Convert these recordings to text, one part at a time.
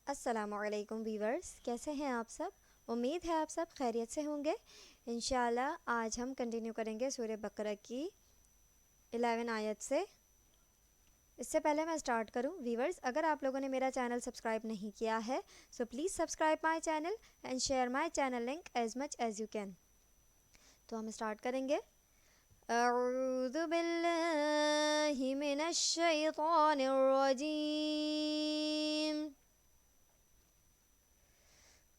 अस्सलामुअलैकुम वीवर्स, कैसे हैं आप सब। उम्मीद है आप सब खैरियत से होंगे। इंशाल्लाह आज हम कंटिन्यू करेंगे सूरह बकरा की 11 आयत से। इससे पहले मैं स्टार्ट करूं वीवर्स, अगर आप लोगों ने मेरा चैनल सब्सक्राइब नहीं किया है so please subscribe my channel and share my channel link as much as you can. तो हम स्टार्ट करेंगे। अऊज़ु बिल्लाहि मिनश शैतानिर रजीम।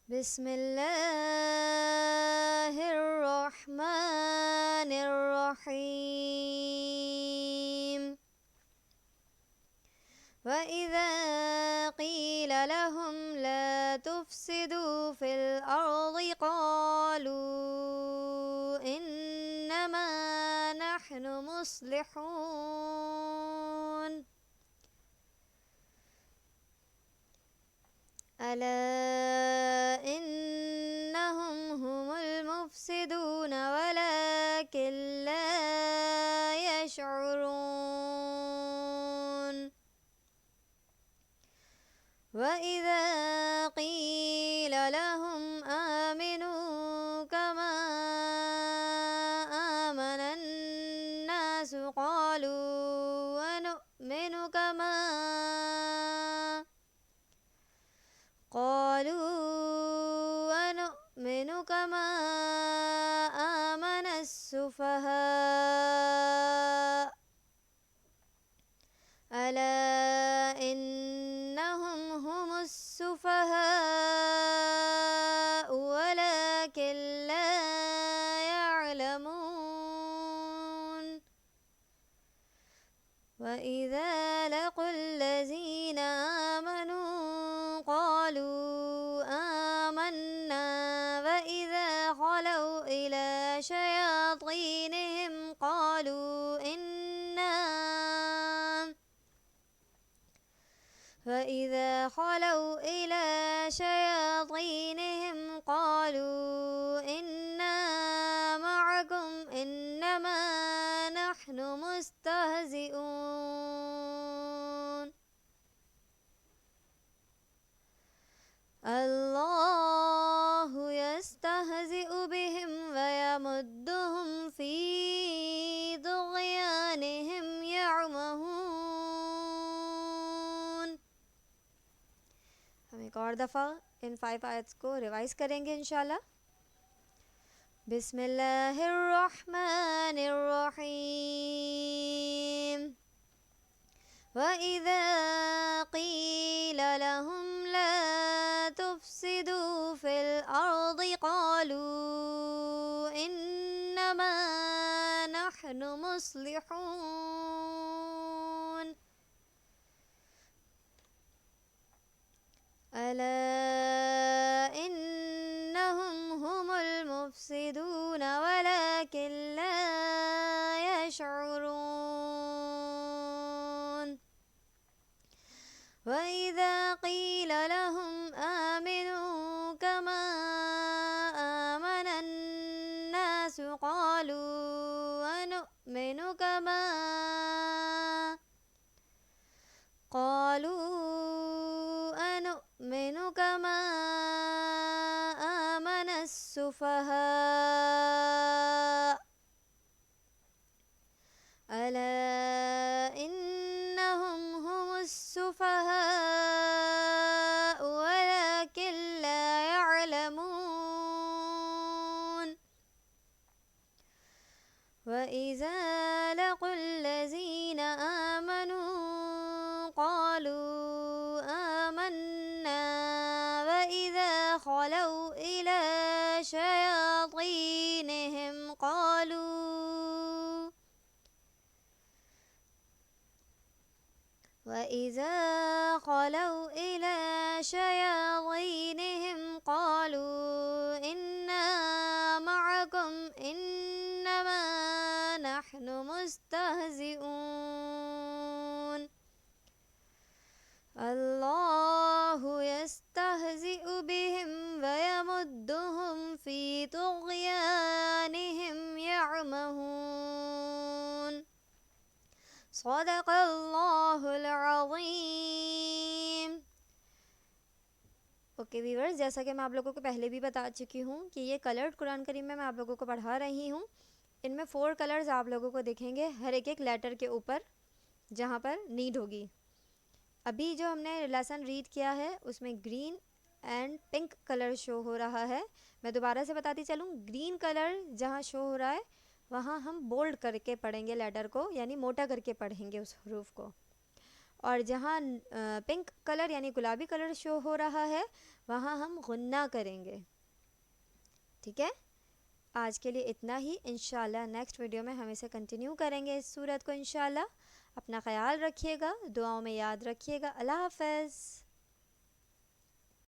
बिस्मिल्लाहिर्रहमानिर्रहीम। वइज़ा क़ील लहुम ला तुफ़्सिदू फ़िल अर्ज़ि क़ालू इन्नमा नहनु मुस्लिहून। अला इन्नहुम हुमुल मुफ़्सिदून वलाकिन ला यशउरून। वइज़ा क़ील लहुम आमिनू कमा आमनन नासु क़ालू वनु'मिनु कमा आमन السفهاء ألا إنهم هم السفهاء ولكن لا يعلمون. وإذا لقوا الذين آمنوا قالوا آمنا وإذا خلوا إلى شياطينهم قالوا إنا معكم إنما نحن مستهزئون. الله يستهزئ بهم ويمدهم في طغيانهم يعمهون. हम एक और दफ़ा इन 5 आयत्स को रिवाइज़ करेंगे इंशाल्लाह। बिस्मिल्लाहिर्रहमानिर्रहीम। वइज़ा क़ील लहुम ला तुफ़्सिदू फ़िल अर्ज़ि क़ालू इन्नमा नहनु मुस्लिहून। अला इन्नहुम हुमुल मुफ़्सिदून वलाकिन ला यशउरून। वइज़ा क़ील लहुम आमिनू कमा आमनन नासु क़ालू वनु'मिनु कमा आमन السفهاء ألا إنهم هم السفهاء ولكن لا يعلمون. وإذا لقوا الذين آمنوا قالوا آمنا وإذا خلوا إلى شياطينهم قالوا إنا معكم إنما نحن مستهزئون. الله يستهزئ بهم ويمدهم في طغيانهم يعمهون. صدق الله العظيم. ओके व्यूअर्स, जैसा कि मैं आप लोगों को पहले भी बता चुकी हूँ कि ये कलर्ड कुरान करीम में मैं आप लोगों को पढ़ा रही हूँ। इनमें 4 कलर्स आप लोगों को दिखेंगे हर एक लेटर के ऊपर जहाँ पर नीड होगी। अभी जो हमने लेसन रीड किया है उसमें green and pink colour show हो रहा है। मैं दोबारा से बताती चलूँ, ग्रीन कलर जहाँ शो हो रहा है वहाँ हम बोल्ड करके पढ़ेंगे लेटर को, यानी मोटा करके पढ़ेंगे उस हरूफ को। और जहाँ पिंक कलर यानी गुलाबी कलर शो हो रहा है वहाँ हम गुन्ना करेंगे। ठीक है, आज के लिए इतना ही। इंशाल्लाह नेक्स्ट वीडियो में हम इसे कंटिन्यू करेंगे इस सूरत को इंशाल्लाह। अपना ख्याल रखिएगा, दुआओं में याद रखिएगा। अल्लाह हाफ़िज़।